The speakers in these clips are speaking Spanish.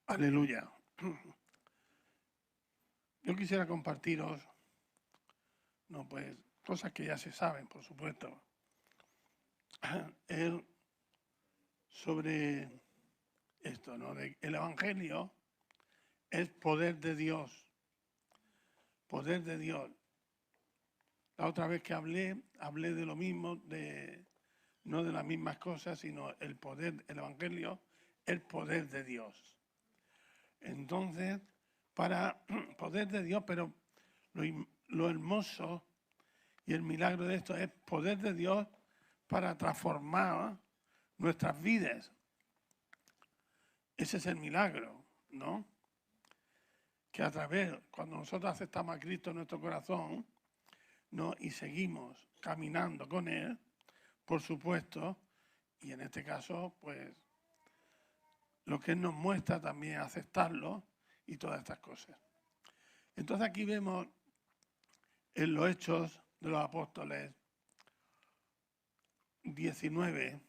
Aleluya. Yo quisiera compartiros, pues, cosas que ya se saben, por supuesto. Sobre esto, ¿no? El Evangelio es poder de Dios. Poder de Dios. La otra vez que hablé de lo mismo, no de las mismas cosas, sino el Evangelio, el poder de Dios. Entonces, para poder de Dios, pero lo hermoso y el milagro de esto es poder de Dios para transformar nuestras vidas. Ese es el milagro, ¿no? Que a través, cuando nosotros aceptamos a Cristo en nuestro corazón, ¿no? Y seguimos caminando con Él, por supuesto, y en este caso, pues, lo que Él nos muestra también es aceptarlo y todas estas cosas. Entonces aquí vemos en los Hechos de los Apóstoles 19,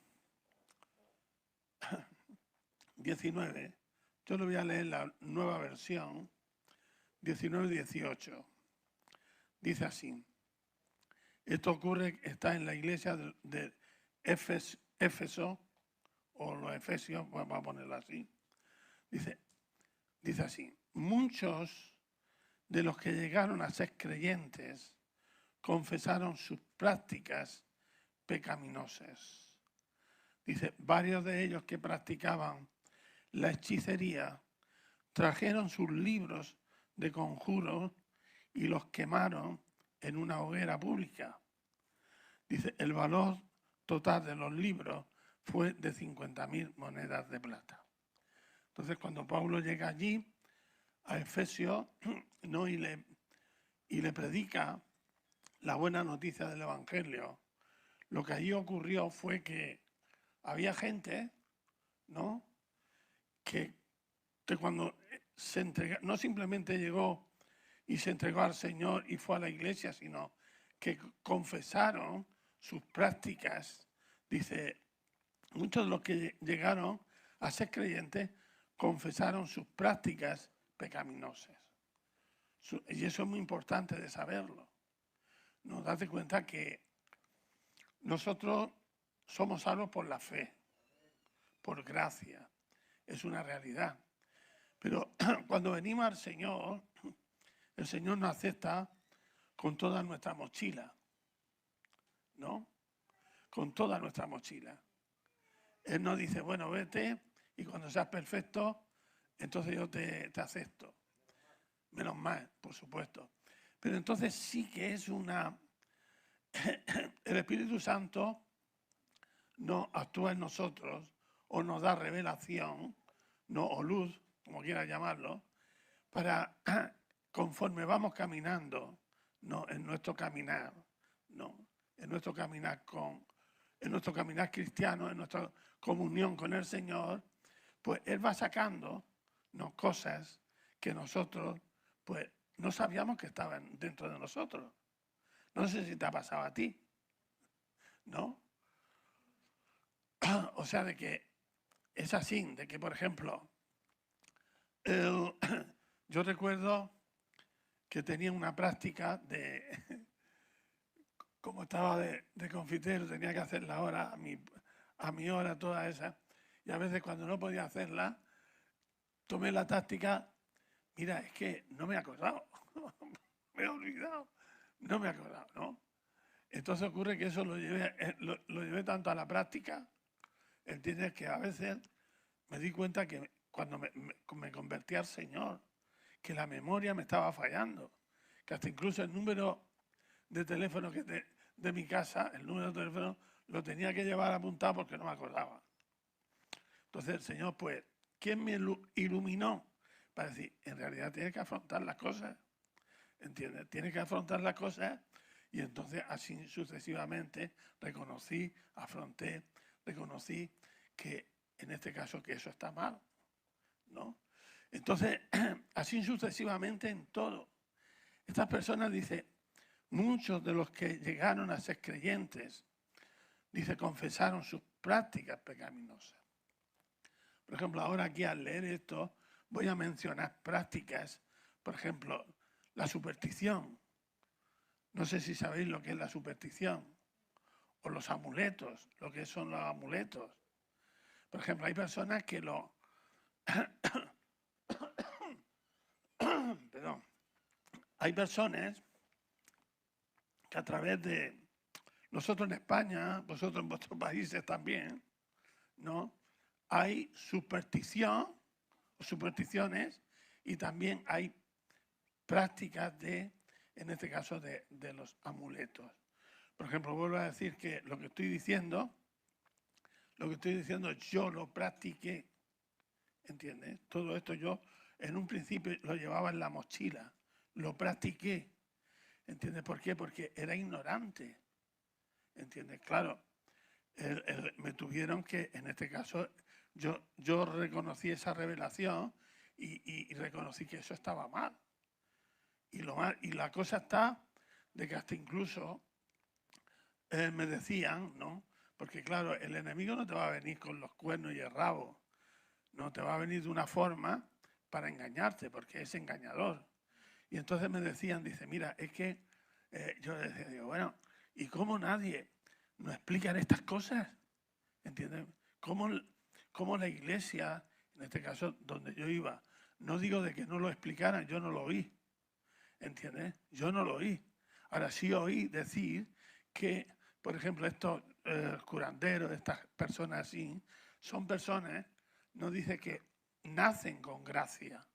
yo lo voy a leer la nueva versión, 19-18. Dice así. Esto está en la iglesia de Éfeso, o los Efesios, vamos a ponerlo así. Dice así, muchos de los que llegaron a ser creyentes confesaron sus prácticas pecaminosas. Dice, varios de ellos que practicaban la hechicería trajeron sus libros de conjuros y los quemaron en una hoguera pública. Dice, el valor total de los libros fue de 50.000 monedas de plata. Entonces, cuando Pablo llega allí, a Efesios, ¿no? y le predica la buena noticia del Evangelio, lo que allí ocurrió fue que había gente, ¿no? que cuando se entrega, no simplemente llegó y se entregó al Señor y fue a la iglesia, sino que confesaron sus prácticas. Dice, muchos de los que llegaron a ser creyentes confesaron sus prácticas pecaminosas. Y eso es muy importante de saberlo. Nos date cuenta que nosotros somos salvos por la fe, por gracia. Es una realidad. Pero cuando venimos al Señor, el Señor nos acepta con toda nuestra mochila, ¿no? Con toda nuestra mochila. Él nos dice, bueno, vete y cuando seas perfecto, entonces yo te acepto. Menos mal, por supuesto. Pero entonces sí que es el Espíritu Santo no actúa en nosotros o nos da revelación, no, o luz, como quiera llamarlo, para conforme vamos caminando, no, en nuestro caminar, no, en nuestro caminar cristiano, en nuestra comunión con el Señor, pues Él va sacando, ¿no? Cosas que nosotros, pues, no sabíamos que estaban dentro de nosotros. No sé si te ha pasado a ti, ¿no? O sea, de que es así, de que, por ejemplo, yo recuerdo que tenía una práctica de, como estaba de confitero, tenía que hacer la hora, a mi hora, toda esa, y a veces cuando no podía hacerla, tomé la táctica, mira, es que no me he acordado, me he olvidado, no me he acordado, ¿no? Entonces ocurre que eso lo llevé tanto a la práctica, ¿entiendes? Que a veces me di cuenta que cuando me convertí al Señor, que la memoria me estaba fallando, que hasta incluso el número de teléfono de mi casa, el número de teléfono, lo tenía que llevar apuntado porque no me acordaba. Entonces el Señor, pues, ¿quién me iluminó? Para decir, en realidad tienes que afrontar las cosas, ¿entiendes? Tienes que afrontar las cosas y entonces así sucesivamente reconocí que en este caso que eso está mal, ¿no? Entonces, así sucesivamente en todo. Estas personas, dice, muchos de los que llegaron a ser creyentes, dice, confesaron sus prácticas pecaminosas. Por ejemplo, ahora aquí al leer esto, voy a mencionar prácticas, por ejemplo, la superstición. No sé si sabéis lo que es la superstición. O los amuletos, lo que son los amuletos. Por ejemplo, hay personas que perdón. Hay personas que a través de nosotros en España, vosotros en vuestros países también, ¿no? Hay superstición o supersticiones y también hay prácticas en este caso, de los amuletos. Por ejemplo, vuelvo a decir que lo que estoy diciendo yo lo practiqué, ¿entiendes? Todo esto yo en un principio lo llevaba en la mochila, lo practiqué, ¿entiendes? ¿Por qué? Porque era ignorante, ¿entiendes? Claro, me tuvieron que, en este caso, yo reconocí esa revelación y reconocí que eso estaba mal. Y la cosa está de que hasta incluso me decían, ¿no? Porque claro, el enemigo no te va a venir con los cuernos y el rabo, no te va a venir de una forma para engañarte, porque es engañador. Y entonces me decían, dice, mira, es que yo decía, digo, bueno, ¿y cómo nadie nos explica estas cosas? ¿Entiendes? ¿Cómo la iglesia, en este caso donde yo iba, no digo de que no lo explicaran, yo no lo oí, ¿entiendes? Yo no lo oí. Ahora sí oí decir que, por ejemplo, estos curanderos, estas personas así, son personas, no dice que nacen con gracia,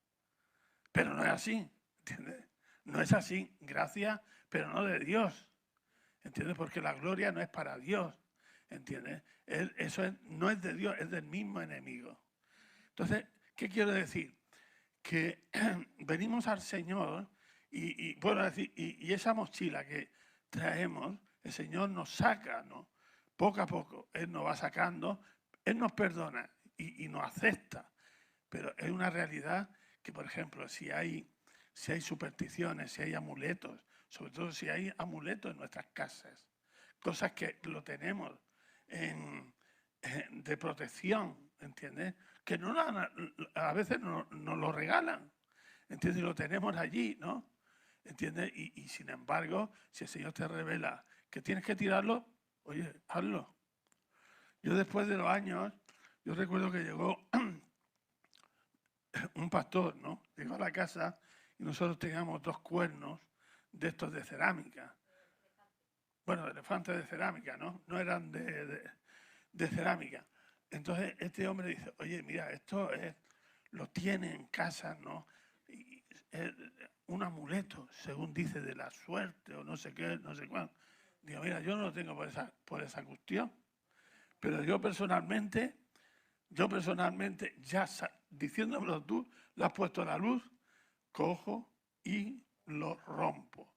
pero no es así, ¿entiendes? No es así, gracia, pero no de Dios, ¿entiendes? Porque la gloria no es para Dios, ¿entiendes? No es de Dios, es del mismo enemigo. Entonces, ¿qué quiero decir? Que venimos al Señor y bueno, decir, y esa mochila que traemos, el Señor nos saca, ¿no? Poco a poco, Él nos va sacando, Él nos perdona y nos acepta. Pero es una realidad que, por ejemplo, si hay supersticiones, si hay amuletos, sobre todo si hay amuletos en nuestras casas, cosas que lo tenemos de protección, ¿entiendes? Que a veces nos lo regalan, ¿entiendes? Y lo tenemos allí, ¿no? ¿Entiendes? Y sin embargo, si el Señor te revela que tienes que tirarlo, oye, hazlo. Yo después de los años, yo recuerdo que llegó un pastor, ¿no? Llegó a la casa y nosotros teníamos 2 cuernos de estos de cerámica. Bueno, de elefantes de cerámica, ¿no? No eran de cerámica. Entonces este hombre dice, oye, mira, esto lo tiene en casa, ¿no? Y es un amuleto, según dice, de la suerte o no sé qué, no sé cuándo. Digo, mira, yo no lo tengo por esa cuestión, pero yo personalmente, ya diciéndomelo tú, lo has puesto a la luz, cojo y lo rompo.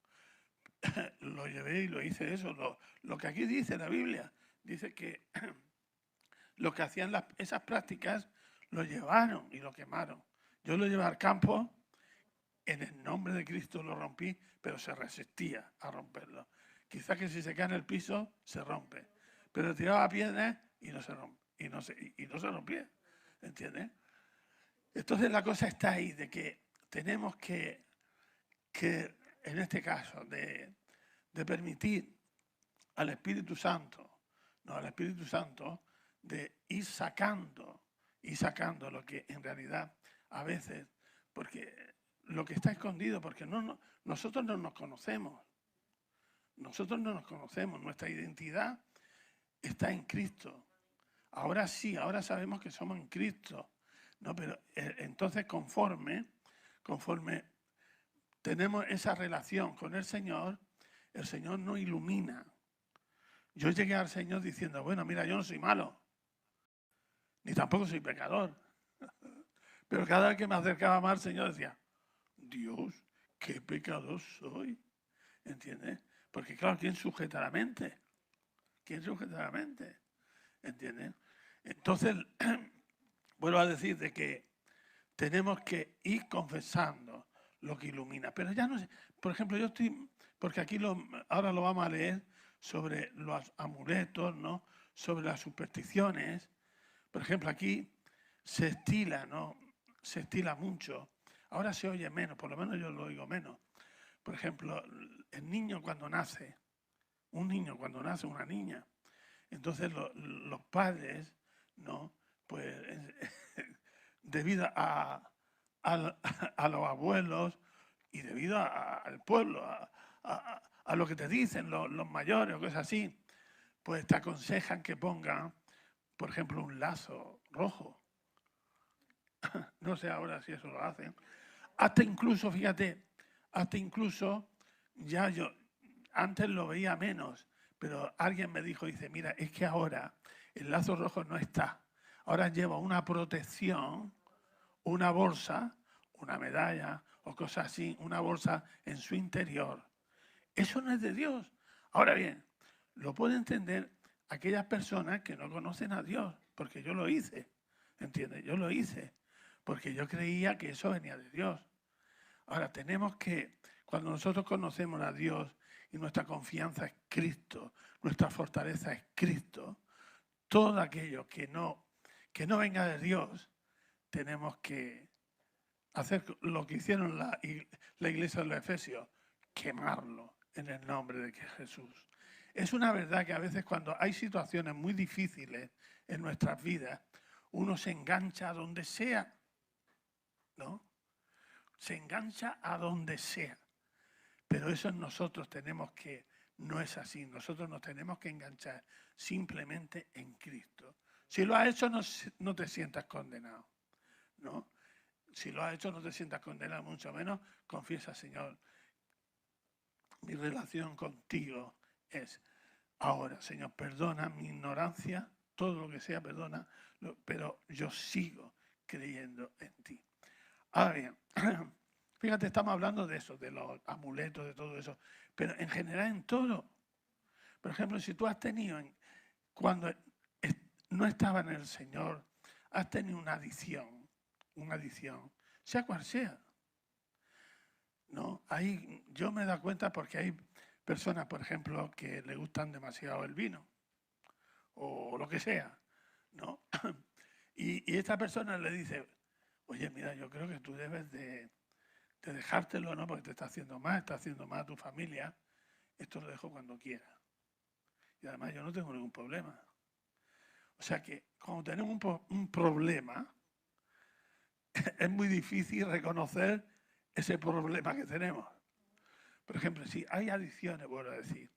Lo llevé y lo hice eso. Lo que aquí dice la Biblia, dice que lo que hacían esas prácticas lo llevaron y lo quemaron. Yo lo llevé al campo, en el nombre de Cristo lo rompí, pero se resistía a romperlo. Quizás que si se cae en el piso, se rompe. Pero tiraba piedras y no se rompe. Y no se rompía. ¿Entiendes? Entonces la cosa está ahí, de que tenemos que en este caso, de permitir al Espíritu Santo, de ir sacando lo que en realidad a veces, porque lo que está escondido, porque nosotros no nos conocemos. Nosotros no nos conocemos, nuestra identidad está en Cristo. Ahora sí, ahora sabemos que somos en Cristo, ¿no? Pero entonces conforme tenemos esa relación con el Señor nos ilumina. Yo llegué al Señor diciendo, bueno, mira, yo no soy malo, ni tampoco soy pecador. Pero cada vez que me acercaba más al Señor decía, Dios, qué pecador soy. ¿Entiendes? Porque claro, ¿quién sujeta la mente? ¿Quién sujeta la mente? ¿Entiendes? Entonces, vuelvo a decir de que tenemos que ir confesando lo que ilumina. Pero ya no sé, por ejemplo, yo estoy, porque aquí ahora lo vamos a leer sobre los amuletos, ¿no? Sobre las supersticiones. Por ejemplo, aquí se estila, ¿no? se estila mucho. Ahora se oye menos, por lo menos yo lo oigo menos. Por ejemplo, el niño cuando nace, un niño cuando nace, una niña, entonces los padres, ¿no? Pues debido a los abuelos y debido al pueblo, a lo que te dicen los mayores o cosas así, pues te aconsejan que pongan, por ejemplo, un lazo rojo. No sé ahora si eso lo hacen. Hasta incluso, fíjate, hasta incluso, ya yo antes lo veía menos, pero alguien me dijo, dice, mira, es que ahora el lazo rojo no está. Ahora lleva una protección, una bolsa, una medalla o cosas así, una bolsa en su interior. Eso no es de Dios. Ahora bien, lo puede entender aquellas personas que no conocen a Dios, porque yo lo hice, ¿entiendes? Yo lo hice, porque yo creía que eso venía de Dios. Ahora, tenemos que, cuando nosotros conocemos a Dios y nuestra confianza es Cristo, nuestra fortaleza es Cristo, todo aquello que no venga de Dios, tenemos que hacer lo que hicieron la iglesia de los Efesios, quemarlo en el nombre de Jesús. Es una verdad que a veces cuando hay situaciones muy difíciles en nuestras vidas, uno se engancha a donde sea, ¿no? Se engancha a donde sea. Pero eso nosotros tenemos que, no es así, nosotros nos tenemos que enganchar simplemente en Cristo. Si lo has hecho, no te sientas condenado, ¿no? Si lo has hecho, no te sientas condenado, mucho menos confiesa, Señor, mi relación contigo es ahora, Señor, perdona mi ignorancia, todo lo que sea, perdona, pero yo sigo creyendo en ti. Ahora bien, fíjate, estamos hablando de eso, de los amuletos, de todo eso, pero en general en todo. Por ejemplo, si tú has tenido, cuando no estaba en el Señor, has tenido una adicción, sea cual sea, ¿no? Ahí yo me he dado cuenta porque hay personas, por ejemplo, que le gustan demasiado el vino o lo que sea, ¿no? Y esta persona le dice, oye, mira, yo creo que tú debes de dejártelo, ¿no? Porque te está haciendo mal a tu familia. Esto lo dejo cuando quiera. Y además yo no tengo ningún problema. O sea que cuando tenemos un problema, es muy difícil reconocer ese problema que tenemos. Por ejemplo, si hay adicciones, vuelvo a decir,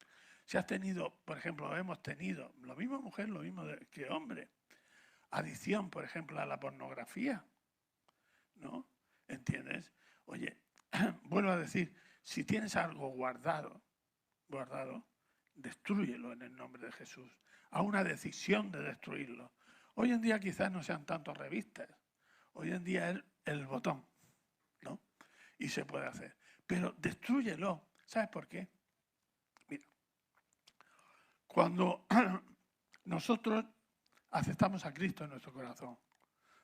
si has tenido, por ejemplo, hemos tenido, lo mismo mujer, lo mismo que hombre, adicción, por ejemplo, a la pornografía, ¿no? ¿Entiendes? Oye, vuelvo a decir, si tienes algo guardado, destrúyelo en el nombre de Jesús. Haz una decisión de destruirlo. Hoy en día quizás no sean tantas revistas, hoy en día es el botón, ¿no? Y se puede hacer. Pero destrúyelo. ¿Sabes por qué? Mira, cuando nosotros aceptamos a Cristo en nuestro corazón,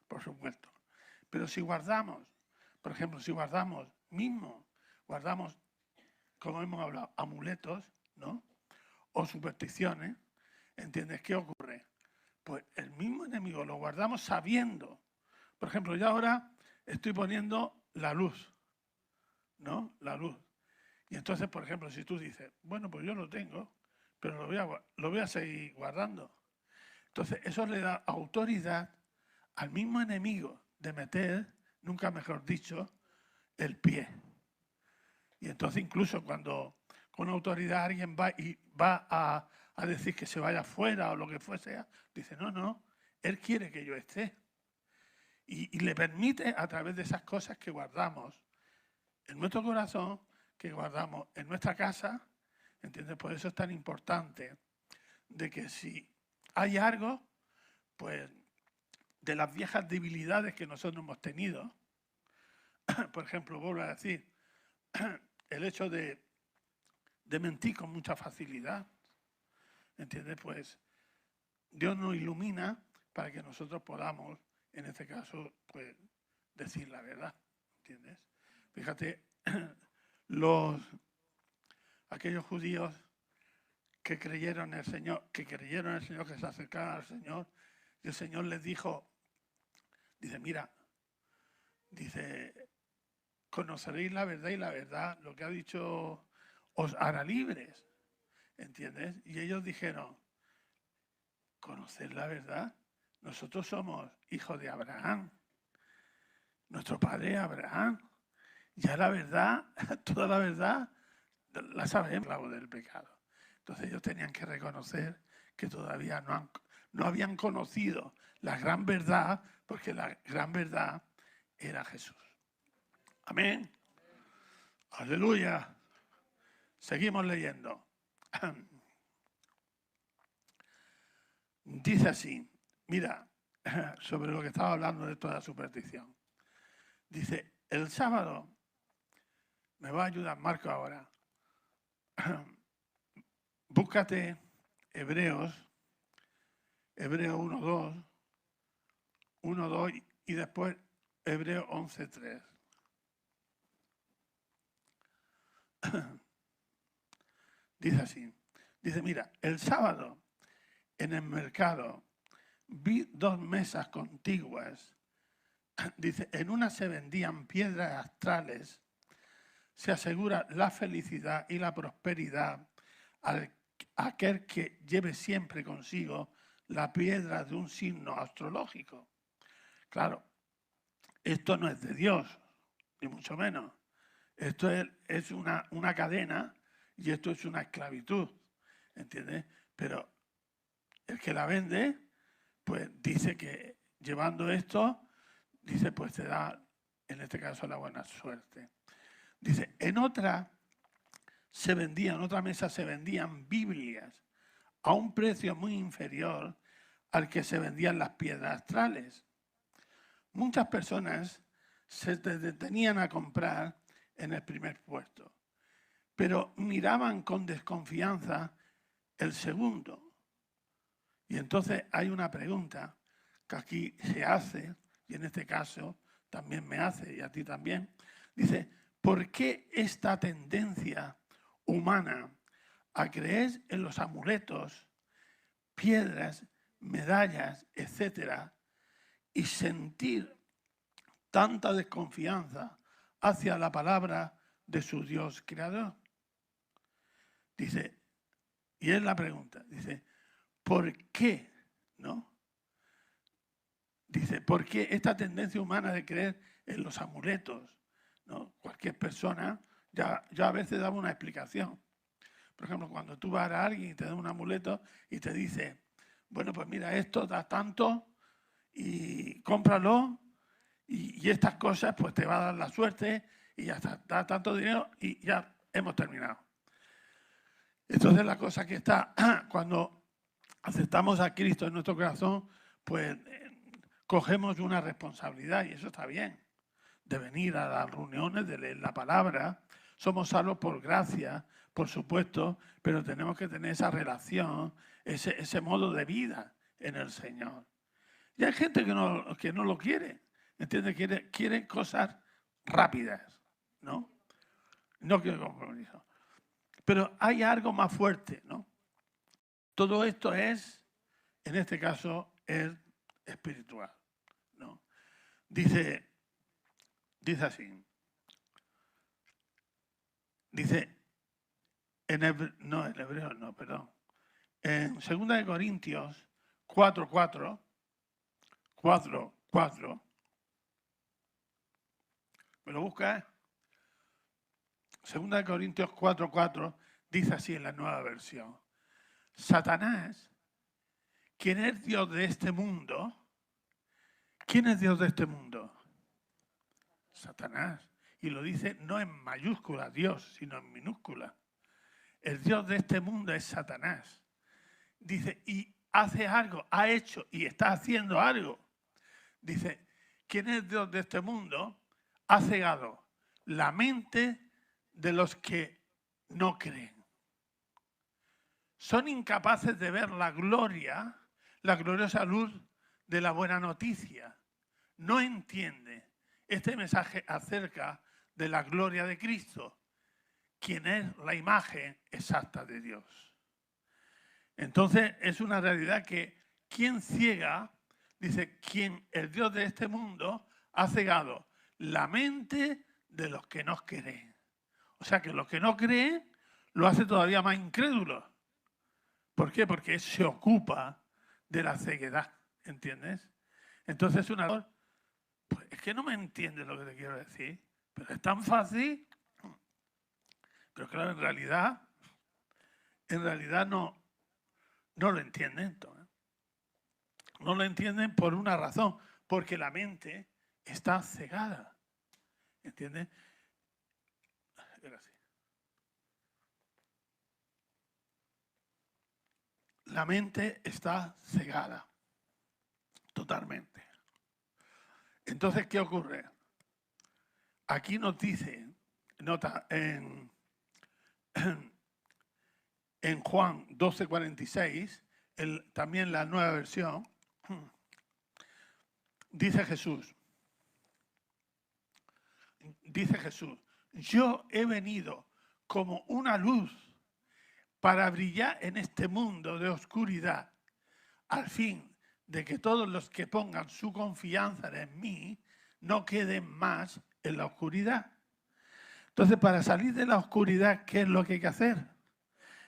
por supuesto, pero si guardamos, por ejemplo, si guardamos como hemos hablado, amuletos, ¿no? O supersticiones, ¿entiendes? ¿Qué ocurre? Pues el mismo enemigo lo guardamos sabiendo. Por ejemplo, yo ahora estoy poniendo la luz, ¿no? La luz. Y entonces, por ejemplo, si tú dices, bueno, pues yo lo tengo, pero lo voy a seguir guardando. Entonces, eso le da autoridad al mismo enemigo de meter, nunca mejor dicho, el pie. Y entonces incluso cuando con autoridad alguien va a decir que se vaya fuera o lo que fuese, dice, no, él quiere que yo esté. Y le permite a través de esas cosas que guardamos en nuestro corazón, que guardamos en nuestra casa, ¿entiendes? Por eso es tan importante de que si hay algo, pues de las viejas debilidades que nosotros hemos tenido, por ejemplo, vuelvo a decir, el hecho de mentir con mucha facilidad, ¿entiendes? Pues Dios nos ilumina para que nosotros podamos, en este caso, pues decir la verdad, ¿entiendes? Fíjate, aquellos judíos que creyeron en el Señor, que se acercaron al Señor, y el Señor les dice, mira, dice, conoceréis la verdad y la verdad, lo que ha dicho, os hará libres. ¿Entiendes? Y ellos dijeron, ¿conocer la verdad? Nosotros somos hijos de Abraham, nuestro padre Abraham. Ya la verdad, toda la verdad, la sabemos, la del pecado. Entonces ellos tenían que reconocer que todavía no habían conocido la gran verdad, porque la gran verdad era Jesús. Amén. Aleluya. Seguimos leyendo. Dice así, mira, sobre lo que estaba hablando de toda superstición. Dice, el sábado, me va a ayudar Marco ahora, búscate Hebreos 1:2, 1:2 y después Hebreos 11:3. Dice así, dice, mira, el sábado en el mercado vi 2 mesas contiguas. Dice, en una se vendían piedras astrales, se asegura la felicidad y la prosperidad a aquel que lleve siempre consigo la piedra de un signo astrológico. Claro, esto no es de Dios, ni mucho menos. Esto es una cadena y esto es una esclavitud, ¿entiendes? Pero el que la vende, pues dice que llevando esto, dice, pues te da, en este caso, la buena suerte. Dice, en otra mesa se vendían Biblias a un precio muy inferior al que se vendían las piedras astrales. Muchas personas se detenían a comprar en el primer puesto, pero miraban con desconfianza el segundo. Y entonces hay una pregunta que aquí se hace, y en este caso también me hace, y a ti también. Dice, ¿por qué esta tendencia humana a creer en los amuletos, piedras, medallas, etcétera, y sentir tanta desconfianza hacia la palabra de su Dios creador? Dice, y es la pregunta, dice, ¿por qué? ¿No? Dice, ¿por qué esta tendencia humana de creer en los amuletos? ¿No? Cualquier persona, yo a veces daba una explicación. Por ejemplo, cuando tú vas a alguien y te da un amuleto y te dice, bueno, pues mira, esto da tanto y cómpralo y estas cosas pues te va a dar la suerte y ya está, da tanto dinero y ya hemos terminado. Entonces la cosa que está, cuando aceptamos a Cristo en nuestro corazón, pues cogemos una responsabilidad y eso está bien, de venir a las reuniones, de leer la palabra. Somos salvos por gracia, por supuesto, pero tenemos que tener esa relación, ese modo de vida en el Señor. Y hay gente que no lo quiere, ¿entiendes? Quiere cosas rápidas, ¿no? No quiere compromiso. Pero hay algo más fuerte, ¿no? Todo esto es, en este caso, es espiritual, ¿no? Dice así. Dice, en Hebreo no, perdón. En 2 Corintios 4:4, ¿me lo busca? 2 Corintios 4:4 dice así en la nueva versión. Satanás, ¿quién es Dios de este mundo? ¿Quién es Dios de este mundo? Satanás. Y lo dice no en mayúscula Dios, sino en minúscula. El Dios de este mundo es Satanás. Dice, y hace algo, ha hecho y está haciendo algo. Dice, ¿quién es Dios de este mundo? Ha cegado la mente de los que no creen. Son incapaces de ver la gloria, la gloriosa luz de la buena noticia. No entiende este mensaje acerca de la gloria de Cristo, quien es la imagen exacta de Dios. Entonces es una realidad que quien ciega, dice, quien el Dios de este mundo ha cegado la mente de los que no creen. O sea que los que no creen lo hace todavía más incrédulo. ¿Por qué? Porque se ocupa de la ceguedad, ¿entiendes? Entonces pues es que no me entiendes lo que te quiero decir, pero es tan fácil. Pero claro, en realidad no lo entienden. No lo entienden por una razón, porque la mente está cegada. ¿Entiendes? Gracias. La mente está cegada. Totalmente. Entonces, ¿qué ocurre? Aquí nos dice, nota en Juan 12:46, también la nueva versión, dice Jesús, yo he venido como una luz para brillar en este mundo de oscuridad, al fin de que todos los que pongan su confianza en mí no queden más en la oscuridad. Entonces, para salir de la oscuridad, ¿qué es lo que hay que hacer?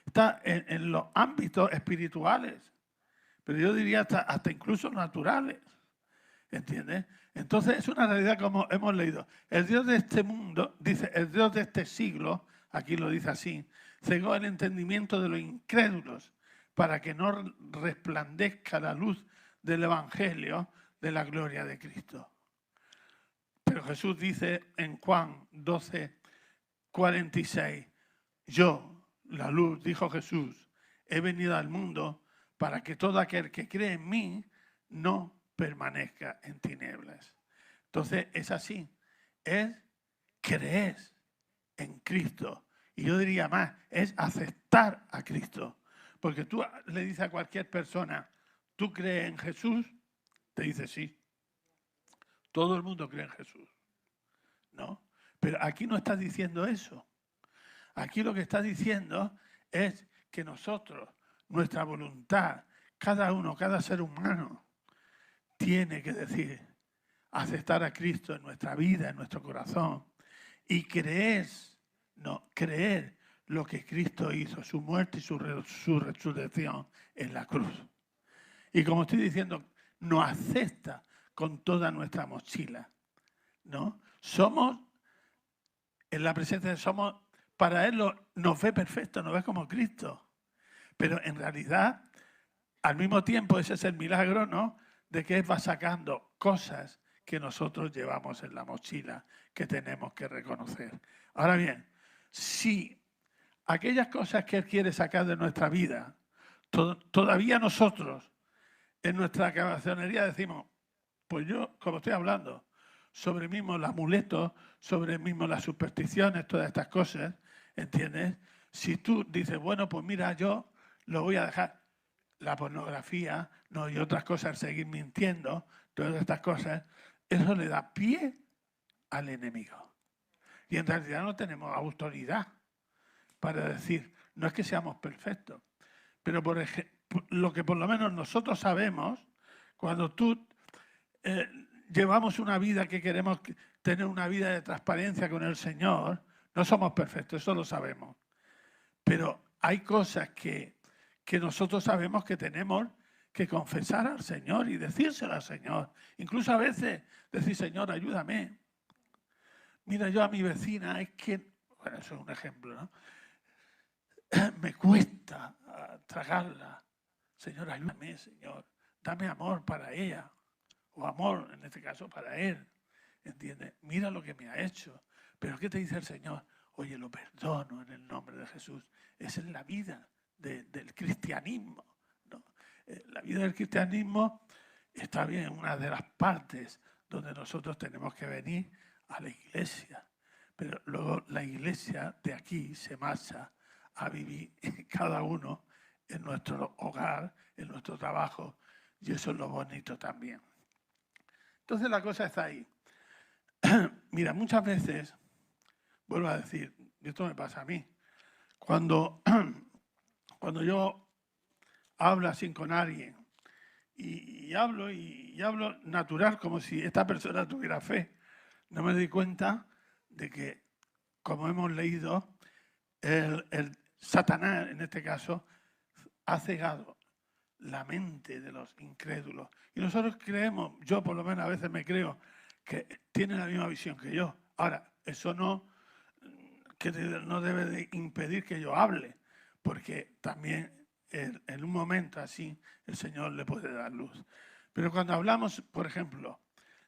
Está en los ámbitos espirituales, pero yo diría hasta incluso naturales. ¿Entiendes? Entonces es una realidad como hemos leído. El Dios de este mundo, dice, el Dios de este siglo, aquí lo dice así, cegó el entendimiento de los incrédulos para que no resplandezca la luz del Evangelio de la gloria de Cristo. Pero Jesús dice en Juan 12:46, yo, la luz, dijo Jesús, he venido al mundo para que todo aquel que cree en mí no permanezca en tinieblas. Entonces es así, es creer en Cristo. Y yo diría más, es aceptar a Cristo. Porque tú le dices a cualquier persona, ¿tú crees en Jesús? Te dice sí. Todo el mundo cree en Jesús. ¿No? Pero aquí no está diciendo eso. Aquí lo que está diciendo es que nosotros, nuestra voluntad, cada uno, cada ser humano, tiene que decir, aceptar a Cristo en nuestra vida, en nuestro corazón, y creer lo que Cristo hizo, su muerte y su resurrección en la cruz. Y como estoy diciendo, nos acepta con toda nuestra mochila, ¿no? Somos, en la presencia de somos, para Él nos ve perfecto, nos ve como Cristo. Pero en realidad, al mismo tiempo, ese es el milagro, ¿no? De que Él va sacando cosas que nosotros llevamos en la mochila, que tenemos que reconocer. Ahora bien, si aquellas cosas que Él quiere sacar de nuestra vida, todavía nosotros en nuestra cabezonería decimos, pues yo, como estoy hablando, sobre mismo el amuleto, sobre mismo las supersticiones, todas estas cosas, ¿entiendes? Si tú dices, bueno, pues mira, yo lo voy a dejar, la pornografía, no, y otras cosas, seguir mintiendo, todas estas cosas, eso le da pie al enemigo. Y en realidad no tenemos autoridad para decir, no es que seamos perfectos, pero lo que por lo menos nosotros sabemos, cuando tú llevamos una vida que queremos tener una vida de transparencia con el Señor, no somos perfectos, eso lo sabemos. Pero hay cosas que nosotros sabemos que tenemos que confesar al Señor y decírselo al Señor. Incluso a veces decir, Señor, ayúdame. Mira, yo a mi vecina es que, bueno, eso es un ejemplo, ¿no? Me cuesta tragarla. Señor, ayúdame, Señor. Dame amor para ella. O amor, en este caso, para él. ¿Entiendes? Mira lo que me ha hecho. Pero ¿qué te dice el Señor? Oye, lo perdono en el nombre de Jesús. Esa es la vida del cristianismo, ¿no? La vida del cristianismo está bien, una de las partes donde nosotros tenemos que venir a la iglesia. Pero luego la iglesia de aquí se marcha a vivir cada uno en nuestro hogar, en nuestro trabajo, y eso es lo bonito también. Entonces la cosa está ahí. Mira, muchas veces, vuelvo a decir, y esto me pasa a mí, cuando yo hablo así con alguien y hablo natural como si esta persona tuviera fe, no me di cuenta de que, como hemos leído, el Satanás, en este caso, ha cegado la mente de los incrédulos. Y nosotros creemos, yo por lo menos a veces me creo, que tienen la misma visión que yo. Ahora, eso no debe de impedir que yo hable, porque también en un momento así el Señor le puede dar luz. Pero cuando hablamos, por ejemplo,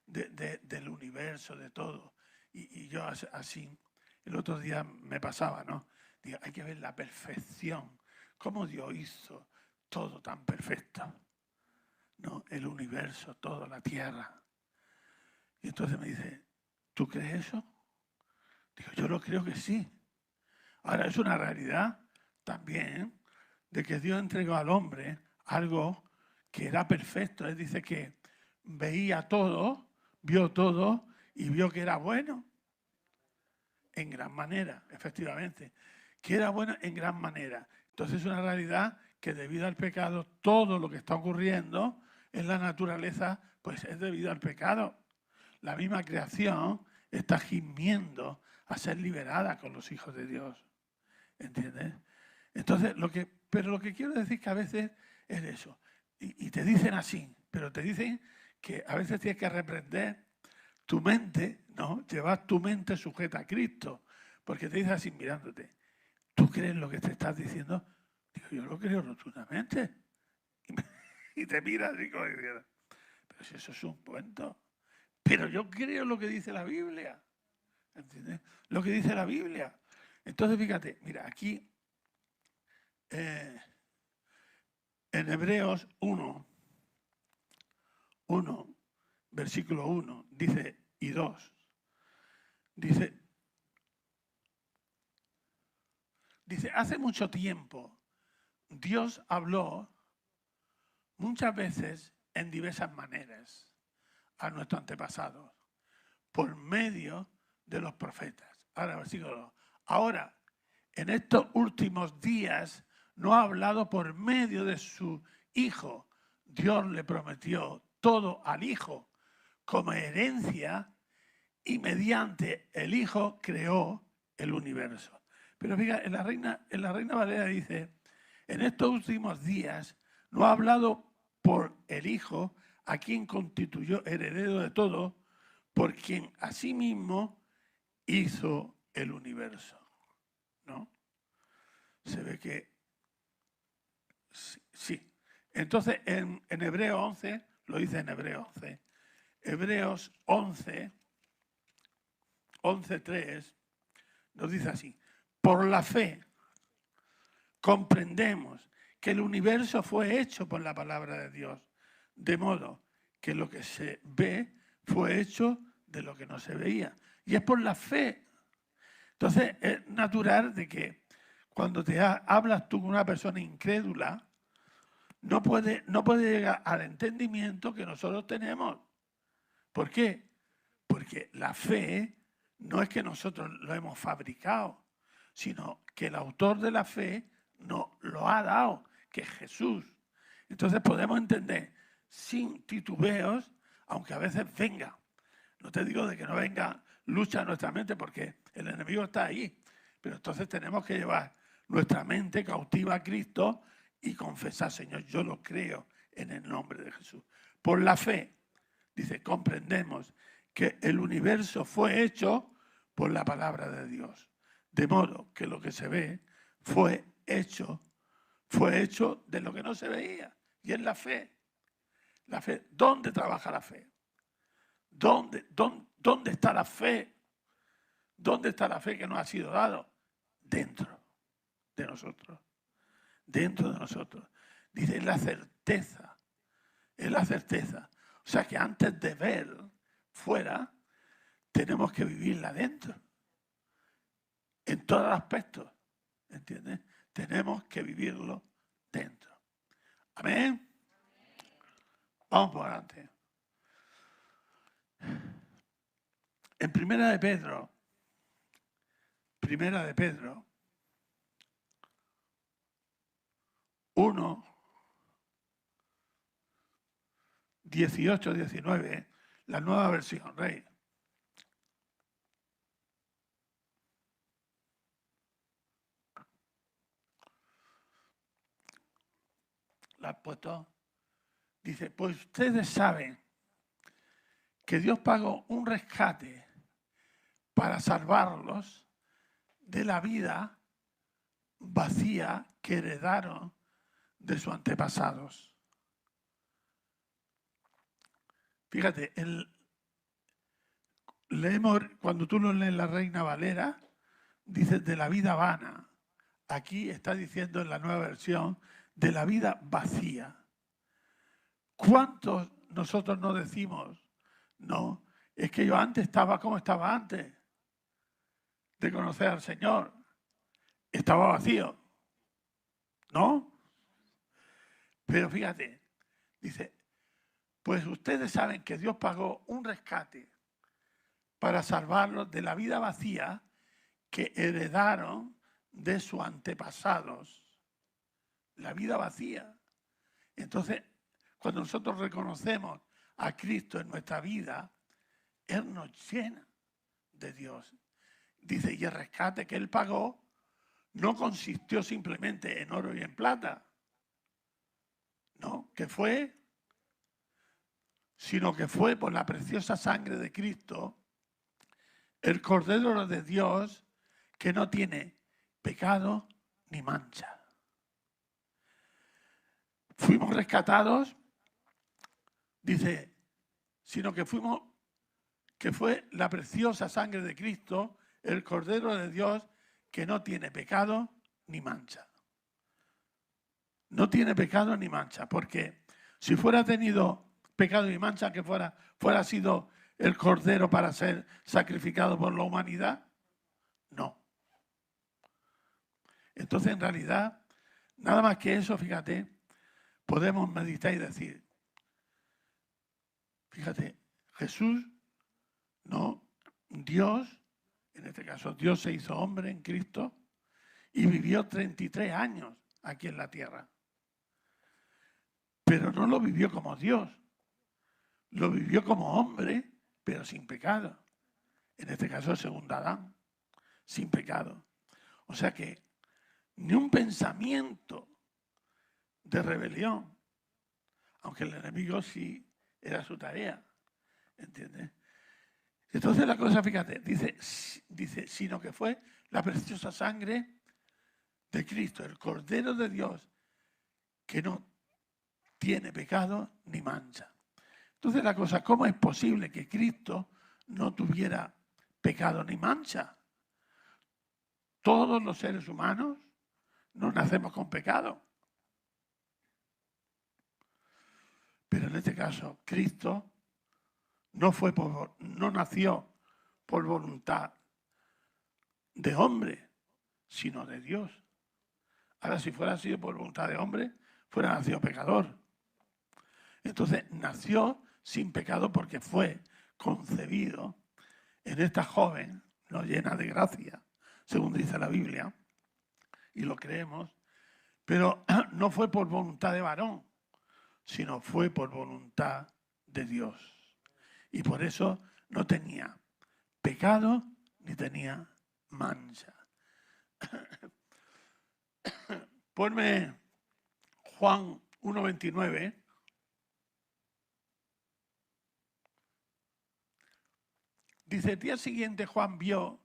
del universo, de todo, y yo así, el otro día me pasaba, ¿no? Digo, hay que ver la perfección, cómo Dios hizo todo tan perfecto, ¿no? El universo, todo, la tierra. Y entonces me dice, ¿tú crees eso? Digo, yo lo creo que sí. Ahora, es una realidad también de que Dios entregó al hombre algo que era perfecto. Él dice que veía todo, vio todo y vio que era bueno en gran manera, efectivamente. Que era bueno en gran manera. Entonces es una realidad que debido al pecado, todo lo que está ocurriendo en la naturaleza, pues es debido al pecado. La misma creación está gimiendo a ser liberada con los hijos de Dios. ¿Entiendes? Entonces, pero lo que quiero decir que a veces es eso. Y te dicen así, pero te dicen que a veces tienes que reprender tu mente, ¿no? Llevar tu mente sujeta a Cristo. Porque te dice así mirándote. ¿Tú crees lo que te estás diciendo? Digo, yo lo creo rotundamente. Y te miras y como diciendo, pero si eso es un cuento. Pero yo creo lo que dice la Biblia. ¿Entiendes? Lo que dice la Biblia. Entonces, fíjate, mira, aquí en Hebreos 1, versículo 1, dice, y 2, dice, hace mucho tiempo Dios habló muchas veces en diversas maneras a nuestros antepasados por medio de los profetas. Ahora, versículo 2. Ahora, en estos últimos días, no ha hablado por medio de su Hijo. Dios le prometió todo al Hijo como herencia y mediante el Hijo creó el universo. Pero fíjate, en la Reina Valera dice, en estos últimos días no ha hablado por el Hijo, a quien constituyó heredero de todo, por quien asimismo hizo el universo. ¿No? Se ve que sí. Entonces, en Hebreos 11, lo dice en Hebreos 11, Hebreos 11, 11:3, nos dice así, por la fe comprendemos que el universo fue hecho por la palabra de Dios, de modo que lo que se ve fue hecho de lo que no se veía. Y es por la fe. Entonces, es natural de que cuando hablas tú con una persona incrédula, no puede llegar al entendimiento que nosotros tenemos. ¿Por qué? Porque la fe no es que nosotros lo hemos fabricado, sino que el autor de la fe nos lo ha dado, que es Jesús. Entonces podemos entender sin titubeos, aunque a veces venga. No te digo de que no venga lucha a nuestra mente, porque el enemigo está ahí. Pero entonces tenemos que llevar nuestra mente cautiva a Cristo y confesar, Señor, yo lo creo en el nombre de Jesús. Por la fe, dice, comprendemos que el universo fue hecho por la palabra de Dios. De modo que lo que se ve fue hecho de lo que no se veía. Y es la fe. La fe. ¿Dónde trabaja la fe? ¿Dónde está la fe? ¿Dónde está la fe que nos ha sido dado? Dentro de nosotros. Dentro de nosotros. Dice, es la certeza. Es la certeza. O sea que antes de ver fuera, tenemos que vivirla dentro. En todos los aspectos. ¿Entiendes? Tenemos que vivirlo dentro. Amén. Vamos por adelante. En Primera de Pedro, 1, 18, 19, la nueva versión, Rey. ¿La has puesto? Dice, pues ustedes saben que Dios pagó un rescate para salvarlos de la vida vacía que heredaron de sus antepasados. Fíjate, cuando tú lo lees la Reina Valera, dice de la vida vana. Aquí está diciendo en la nueva versión de la vida vacía. ¿Cuántos nosotros no decimos? No, es que yo antes estaba como estaba antes de conocer al Señor. Estaba vacío, ¿no? Pero fíjate, dice, pues ustedes saben que Dios pagó un rescate para salvarlos de la vida vacía que heredaron de sus antepasados. La vida vacía. Entonces, cuando nosotros reconocemos a Cristo en nuestra vida, Él nos llena de Dios. Dice, y el rescate que Él pagó no consistió simplemente en oro y en plata, no, sino que fue por la preciosa sangre de Cristo, el Cordero de Dios, que no tiene pecado ni mancha. Fuimos rescatados, dice, sino que fue la preciosa sangre de Cristo, el Cordero de Dios, que no tiene pecado ni mancha. No tiene pecado ni mancha, porque si fuera tenido pecado y mancha, que fuera sido el Cordero para ser sacrificado por la humanidad, no. Entonces, en realidad, nada más que eso, fíjate, podemos meditar y decir, fíjate, Jesús, no, Dios, en este caso Dios se hizo hombre en Cristo y vivió 33 años aquí en la tierra. Pero no lo vivió como Dios, lo vivió como hombre, pero sin pecado. En este caso, el segundo Adán, sin pecado. O sea que ni un pensamiento de rebelión, aunque el enemigo sí era su tarea, ¿entiendes? Entonces la cosa, fíjate, dice, sino que fue la preciosa sangre de Cristo, el Cordero de Dios, que no tiene pecado ni mancha. Entonces la cosa, ¿cómo es posible que Cristo no tuviera pecado ni mancha? Todos los seres humanos no nacemos con pecado. Pero en este caso, Cristo no nació por voluntad de hombre, sino de Dios. Ahora, si fuera sido por voluntad de hombre, fuera nacido pecador. Entonces, nació sin pecado porque fue concebido en esta joven, no llena de gracia, según dice la Biblia, y lo creemos, pero no fue por voluntad de varón, sino fue por voluntad de Dios. Y por eso no tenía pecado ni tenía mancha. Ponme Juan 1:29. Dice, el día siguiente Juan vio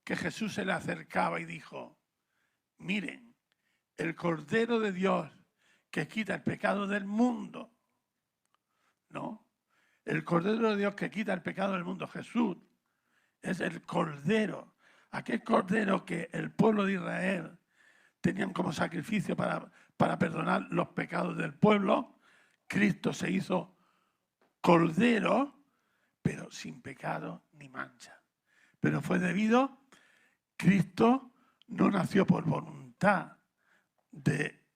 que Jesús se le acercaba y dijo, miren, el Cordero de Dios que quita el pecado del mundo. ¿No? El Cordero de Dios que quita el pecado del mundo, Jesús, es el Cordero. Aquel Cordero que el pueblo de Israel tenían como sacrificio para perdonar los pecados del pueblo, Cristo se hizo Cordero, pero sin pecado ni mancha. Pero fue debido, Cristo no nació por voluntad de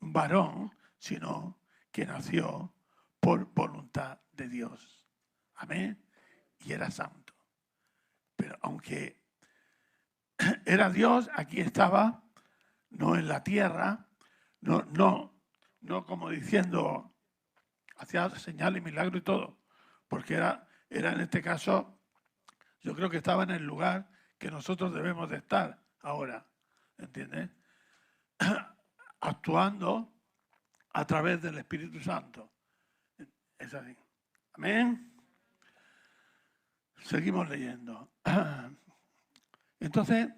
varón, sino que nació por voluntad de Dios. Amén. Y era santo. Pero aunque era Dios, aquí estaba, no en la tierra, no como diciendo, hacía señales, milagros y todo, porque era en este caso, yo creo que estaba en el lugar que nosotros debemos de estar ahora, ¿entiendes? Actuando a través del Espíritu Santo. Es así. Amén. Seguimos leyendo. Entonces,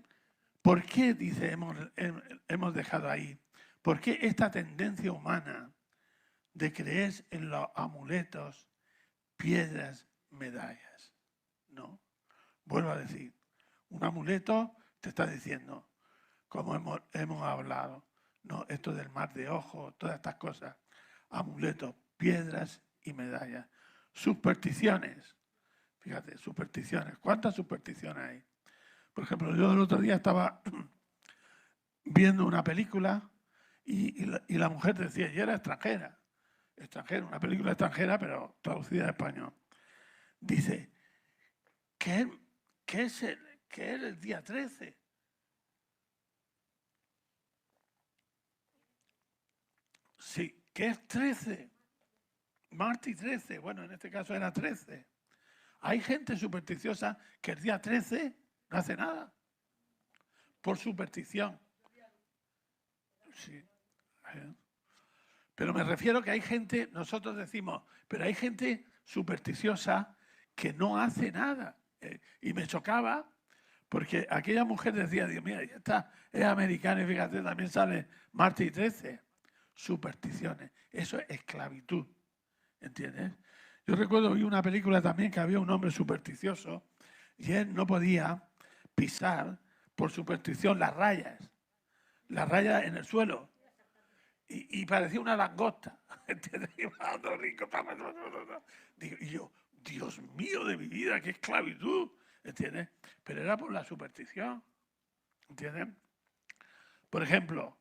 ¿por qué, dice, hemos dejado ahí? ¿Por qué esta tendencia humana de creer en los amuletos, piedras, medallas? No. Vuelvo a decir, un amuleto te está diciendo, como hemos hablado, no, esto del mar de ojos, todas estas cosas, amuletos, piedras y medallas. Supersticiones, fíjate, supersticiones. ¿Cuántas supersticiones hay? Por ejemplo, yo el otro día estaba viendo una película y la mujer decía, y era extranjera, una película extranjera, pero traducida a español. Dice, ¿qué es el día 13? Sí, ¿qué es 13? Martes 13, bueno, en este caso era 13. Hay gente supersticiosa que el día 13 no hace nada, por superstición. Sí. Pero me refiero que hay gente, nosotros decimos, pero hay gente supersticiosa que no hace nada. Y me chocaba porque aquella mujer decía, Dios mío, esta es americana y fíjate, también sale martes y 13. Supersticiones. Eso es esclavitud. ¿Entiendes? Yo recuerdo vi una película también que había un hombre supersticioso y él no podía pisar por superstición las rayas en el suelo. Y parecía una langosta. ¿Entiendes? Y yo, Dios mío de mi vida, qué esclavitud. ¿Entiendes? Pero era por la superstición. ¿Entiendes? Por ejemplo,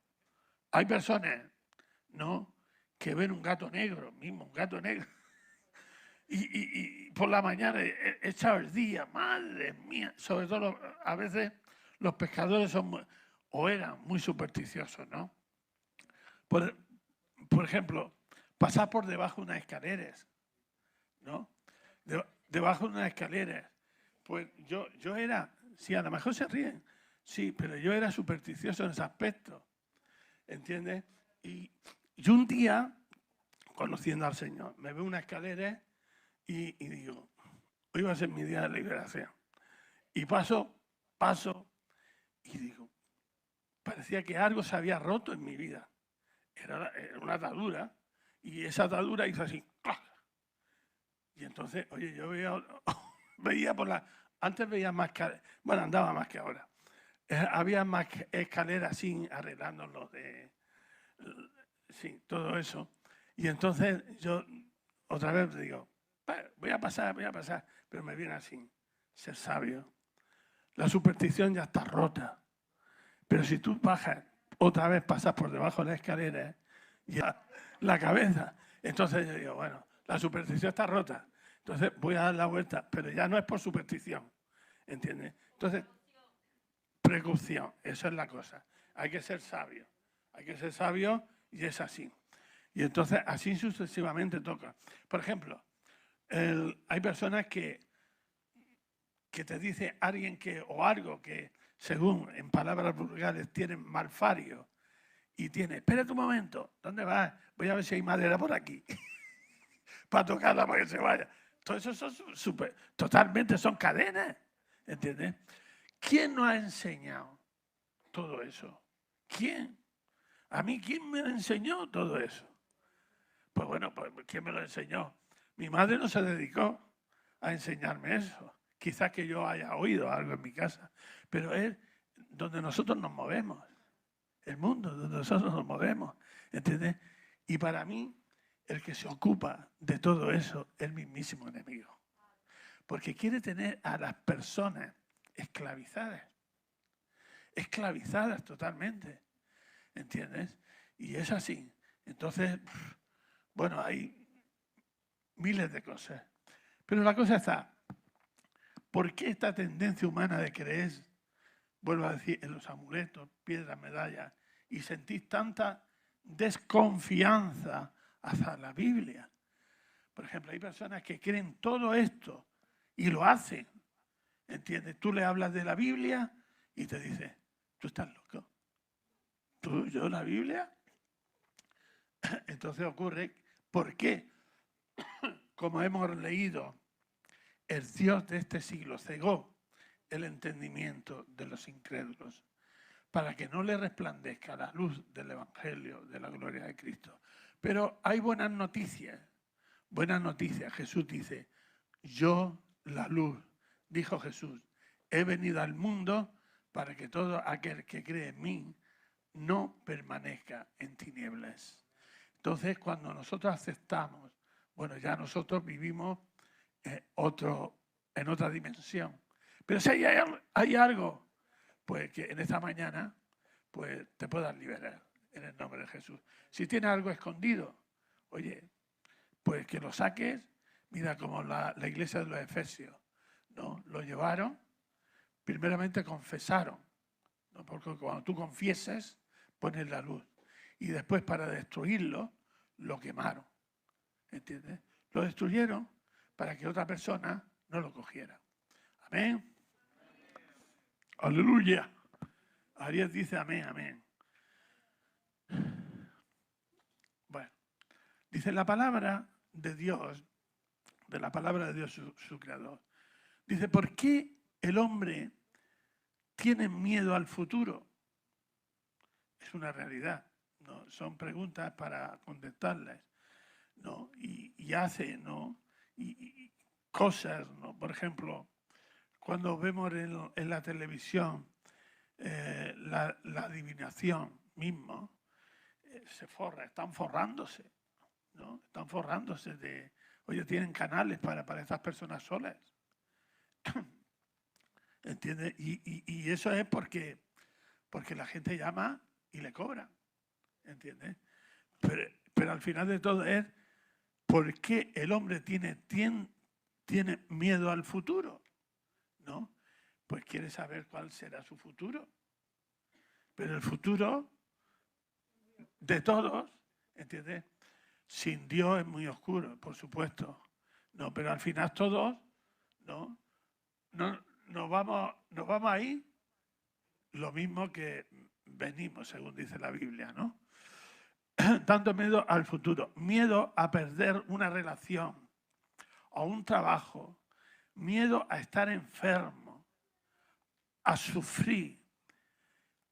hay personas, ¿no?, que ven un gato negro, un gato negro, y por la mañana echado el día, madre mía, sobre todo a veces los pescadores eran muy supersticiosos, ¿no? Por ejemplo, pasar por debajo de unas escaleras, ¿no? Debajo de unas escaleras. Pues yo era, sí, a lo mejor se ríen, sí, pero yo era supersticioso en ese aspecto, ¿entiendes? Y un día, conociendo al Señor, me veo una escalera y digo, hoy va a ser mi día de liberación. Y paso, y digo, parecía que algo se había roto en mi vida. Era una atadura, y esa atadura hizo así, ¡clac! Y entonces, oye, yo veía por la... Antes veía más que... Bueno, andaba más que ahora. Había más escaleras así, arreglándolos de... Sí, todo eso. Y entonces yo otra vez digo, voy a pasar, pero me viene así, ser sabio. La superstición ya está rota. Pero si tú bajas, otra vez pasas por debajo de la escalera, ya la cabeza. Entonces yo digo, bueno, la superstición está rota. Entonces voy a dar la vuelta, pero ya no es por superstición. ¿Entiendes? Entonces, precaución, eso es la cosa. Hay que ser sabio. Hay que ser sabio y es así. Y entonces así sucesivamente toca. Por ejemplo, hay personas que te dice alguien o algo que, según en palabras vulgares, tienen malfario y tiene, espérate un momento, ¿dónde vas? Voy a ver si hay madera por aquí para tocarla para que se vaya. Todo eso totalmente son cadenas, ¿entiendes? ¿Quién nos ha enseñado todo eso? ¿Quién? A mí, ¿quién me enseñó todo eso? Pues bueno, pues ¿quién me lo enseñó? Mi madre no se dedicó a enseñarme eso. Quizás que yo haya oído algo en mi casa, pero es donde nosotros nos movemos, el mundo donde nosotros nos movemos, ¿entiendes? Y para mí, el que se ocupa de todo eso es el mismísimo enemigo, porque quiere tener a las personas esclavizadas totalmente, ¿entiendes? Y es así. Entonces, bueno, hay miles de cosas. Pero la cosa está, ¿por qué esta tendencia humana de creer, vuelvo a decir, en los amuletos, piedras, medallas, y sentir tanta desconfianza hacia la Biblia? Por ejemplo, hay personas que creen todo esto y lo hacen, ¿entiendes? Tú le hablas de la Biblia y te dice, tú estás loco. ¿Yo la Biblia? Entonces ocurre, ¿por qué? Como hemos leído, el Dios de este siglo cegó el entendimiento de los incrédulos para que no le resplandezca la luz del Evangelio de la gloria de Cristo. Pero hay buenas noticias. Buenas noticias. Jesús dice, yo la luz, dijo Jesús, he venido al mundo para que todo aquel que cree en mí no permanezca en tinieblas. Entonces, cuando nosotros aceptamos, bueno, ya nosotros vivimos en otra dimensión. Pero si hay algo, pues que en esta mañana, pues te puedas liberar en el nombre de Jesús. Si tienes algo escondido, oye, pues que lo saques. Mira, como la iglesia de los Efesios, ¿no? Lo llevaron, primeramente confesaron, ¿no? Porque cuando tú confieses, pones la luz. Y después, para destruirlo, lo quemaron. ¿Entiendes? Lo destruyeron para que otra persona no lo cogiera. Amén. Aleluya. Ariel dice amén, amén. Bueno, dice la palabra de Dios, su creador. Dice, ¿por qué el hombre tiene miedo al futuro? Es una realidad, ¿no? Son preguntas para contestarlas, ¿no? Y hace, ¿no? Y cosas, ¿no? Por ejemplo, cuando vemos en la televisión la adivinación mismo, están forrándose, ¿no? Están forrándose de... Oye, tienen canales para estas personas solas. ¿Entiendes? Y eso es porque la gente llama y le cobra. ¿Entiendes? Pero al final de todo es ¿por qué el hombre tiene miedo al futuro? ¿No? Pues quiere saber cuál será su futuro. Pero el futuro de todos, ¿entiendes? Sin Dios es muy oscuro, por supuesto. No, pero al final todos, ¿no? Nos vamos ahí lo mismo que venimos, según dice la Biblia, ¿no? Tanto miedo al futuro, miedo a perder una relación o un trabajo, miedo a estar enfermo, a sufrir,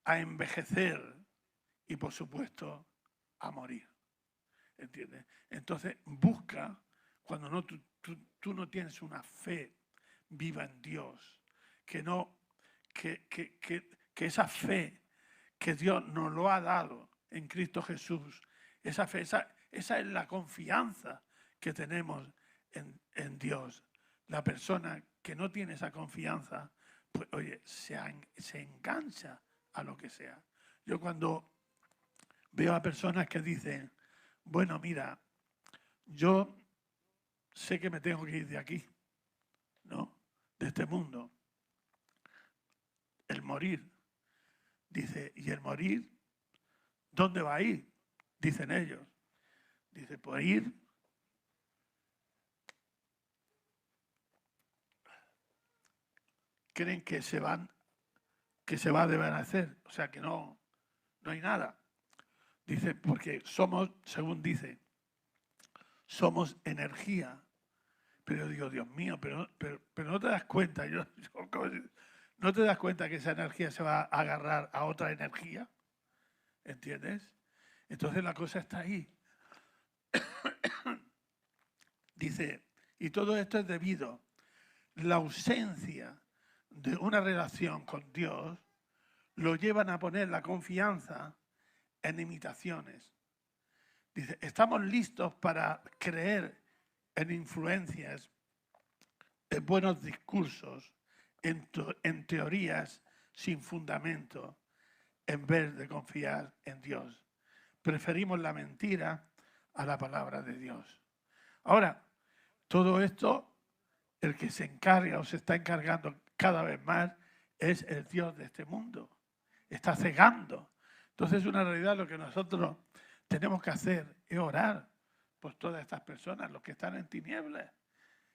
a envejecer y, por supuesto, a morir. ¿Entiendes? Entonces, busca, cuando tú no tienes una fe viva en Dios, que esa fe que Dios nos lo ha dado en Cristo Jesús, esa fe, esa es la confianza que tenemos en Dios. La persona que no tiene esa confianza, pues oye, se engancha a lo que sea. Yo cuando veo a personas que dicen, bueno, mira, yo sé que me tengo que ir de aquí, ¿no? De este mundo. El morir. Dice, ¿y el morir? ¿Dónde va a ir? Dicen ellos. Dice, por ir. Creen que se va a desvanecer. O sea que no hay nada. Dice, porque somos, según dice, somos energía. Pero yo digo, Dios mío, pero no te das cuenta, ¿no te das cuenta que esa energía se va a agarrar a otra energía? ¿Entiendes? Entonces la cosa está ahí. Dice, y todo esto es debido a la ausencia de una relación con Dios, lo llevan a poner la confianza en imitaciones. Dice, estamos listos para creer en influencias, en buenos discursos, en teorías sin fundamento, en vez de confiar en Dios. Preferimos la mentira a la palabra de Dios. Ahora, todo esto, el que se encarga o se está encargando cada vez más es el Dios de este mundo. Está cegando. Entonces es una realidad. Lo que nosotros tenemos que hacer es orar por todas estas personas, los que están en tinieblas,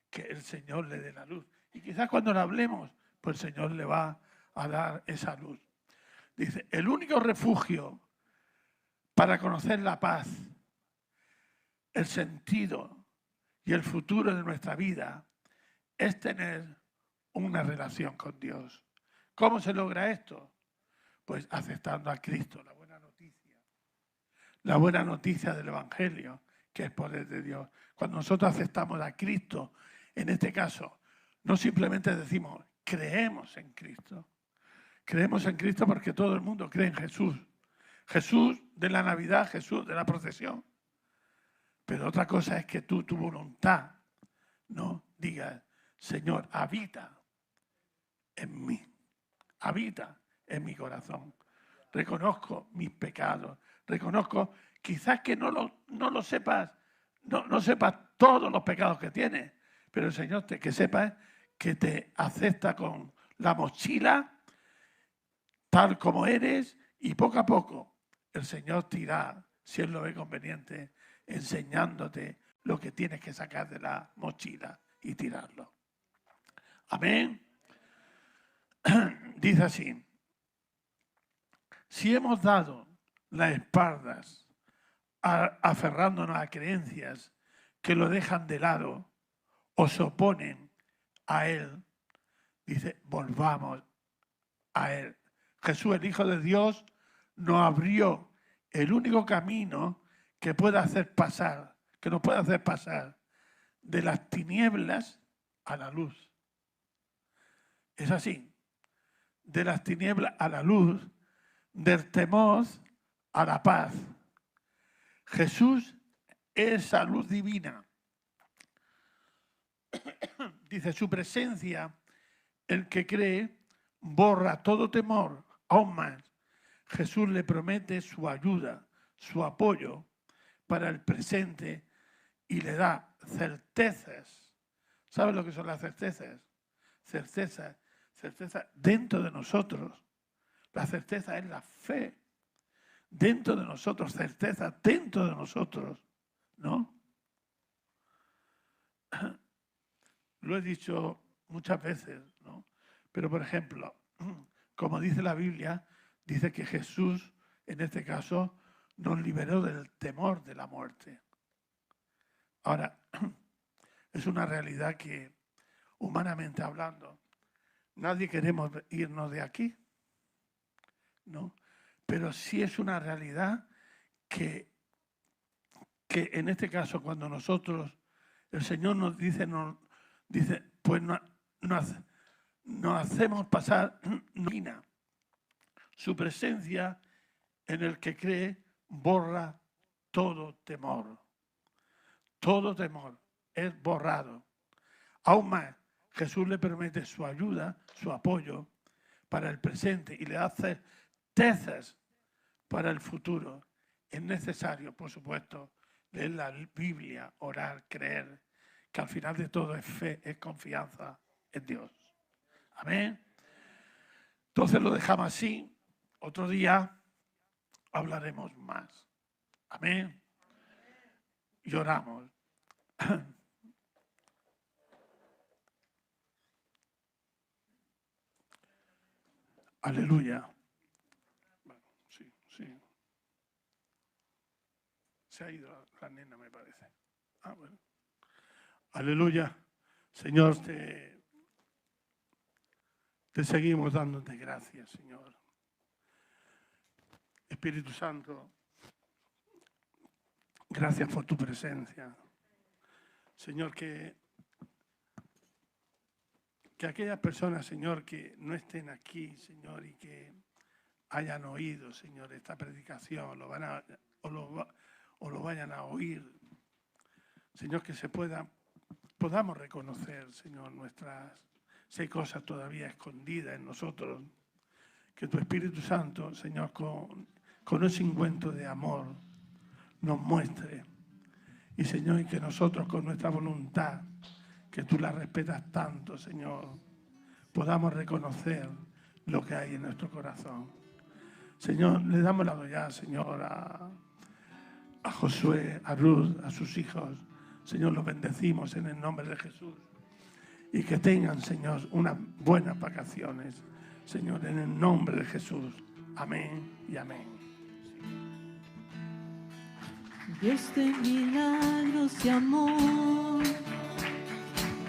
que el Señor le dé la luz. Y quizás cuando le hablemos, pues el Señor le va a dar esa luz. Dice, el único refugio para conocer la paz el sentido y el futuro de nuestra vida es tener una relación con Dios. ¿Cómo se logra esto? Pues aceptando a Cristo, la buena noticia del Evangelio, que es poder de Dios. Cuando nosotros aceptamos a Cristo, en este caso, no simplemente decimos, creemos en Cristo. Creemos en Cristo porque todo el mundo cree en Jesús. Jesús de la Navidad, Jesús de la procesión. Pero otra cosa es que tú, tu voluntad, no digas, Señor, habita en mí, habita en mi corazón. Reconozco mis pecados, reconozco, quizás que no lo sepas, no sepas todos los pecados que tienes, pero el Señor que sepas que te acepta con la mochila tal como eres, y poco a poco el Señor te irá, si Él lo ve conveniente, enseñándote lo que tienes que sacar de la mochila y tirarlo. Amén. Dice así: si hemos dado las espaldas aferrándonos a creencias que lo dejan de lado o se oponen a Él, dice, volvamos a Él. Jesús, el Hijo de Dios, nos abrió el único camino que puede hacer pasar, que nos puede hacer pasar de las tinieblas a la luz. Es así, de las tinieblas a la luz, del temor a la paz. Jesús es esa luz divina. Dice, su presencia, el que cree, borra todo temor. Aún más, Jesús le promete su ayuda, su apoyo para el presente y le da certezas. ¿Sabes lo que son las certezas? Certeza dentro de nosotros. La certeza es la fe dentro de nosotros, certeza dentro de nosotros, ¿no? Lo he dicho muchas veces, ¿no? Pero, por ejemplo, como dice la Biblia, dice que Jesús, en este caso, nos liberó del temor de la muerte. Ahora, es una realidad que, humanamente hablando, nadie queremos irnos de aquí, ¿no? Pero sí es una realidad que en este caso, cuando nosotros, el Señor nos dice pues nos hacemos pasar su presencia en el que cree borra todo temor. Todo temor es borrado. Aún más, Jesús le promete su ayuda, su apoyo para el presente y le hace certezas para el futuro. Es necesario, por supuesto, leer la Biblia, orar, creer, que al final de todo es fe, es confianza en Dios. Amén. Entonces lo dejamos así. Otro día hablaremos más. Amén. Y oramos. Aleluya. Bueno, sí. Se ha ido la nena, me parece. Bueno. Aleluya. Señor, te seguimos dándote gracias, Señor. Espíritu Santo, gracias por tu presencia. Señor, que aquellas personas, Señor, que no estén aquí, Señor, y que hayan oído, Señor, esta predicación, o lo vayan a oír, Señor, que podamos reconocer, Señor, si hay cosas todavía escondidas en nosotros, que tu Espíritu Santo, Señor, con ese encuentro de amor nos muestre. Y, Señor, y que nosotros con nuestra voluntad, que tú la respetas tanto, Señor, podamos reconocer lo que hay en nuestro corazón. Señor, le damos la ya, Señor, a Josué, a Ruth, a sus hijos. Señor, los bendecimos en el nombre de Jesús. Y que tengan, Señor, unas buenas vacaciones. Señor, en el nombre de Jesús. Amén y amén. Dios de milagros y amor,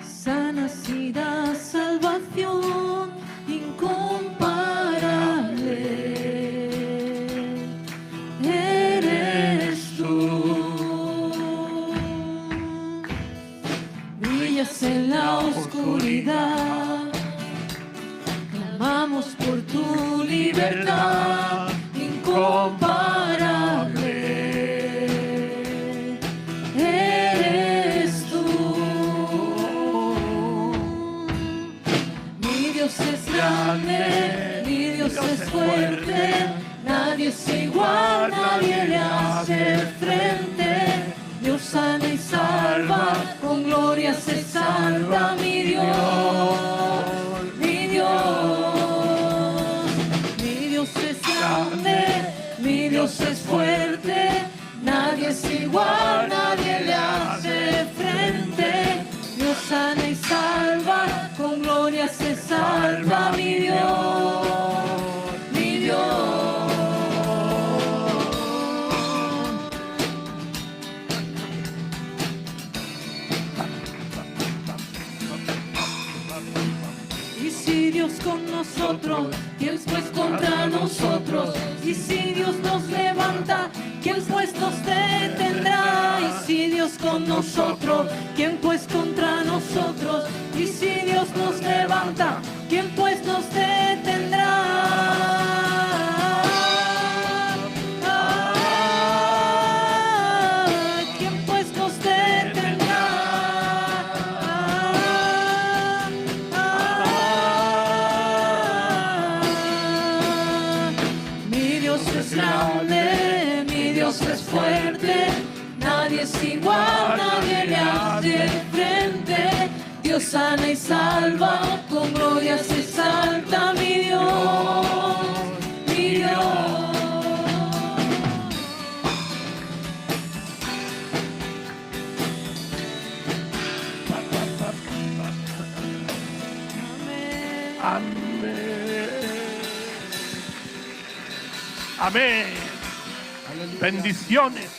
sanidad, salvación incomparable. Eres tú. Brillas en la oscuridad, clamamos por tu libertad incomparable. Eres tú. Mi Dios es grande, mi Dios es fuerte, nadie es igual, nadie le hace frente. Dios sana y salva, con gloria se salva mi Dios, mi Dios. Mi Dios es grande, mi Dios es fuerte, nadie es igual, nadie le hace frente. Dios sana y salva, con gloria se salva mi Dios, mi Dios. Y si Dios con nosotros, ¿quién pues contra nosotros? Y si Dios nos levanta, ¿quién pues nos detendrá? Y si Dios con nosotros, ¿quién pues contra nosotros? Y si Dios nos levanta, ¿quién pues nos detendrá? ¿Quién pues nos detendrá? Mi Dios es grande, mi Dios es fuerte, nadie es igual, nadie le hace frente. Dios sana y salva, con gloria se exalta mi Dios, mi Dios. Amén. Amén. Bendiciones.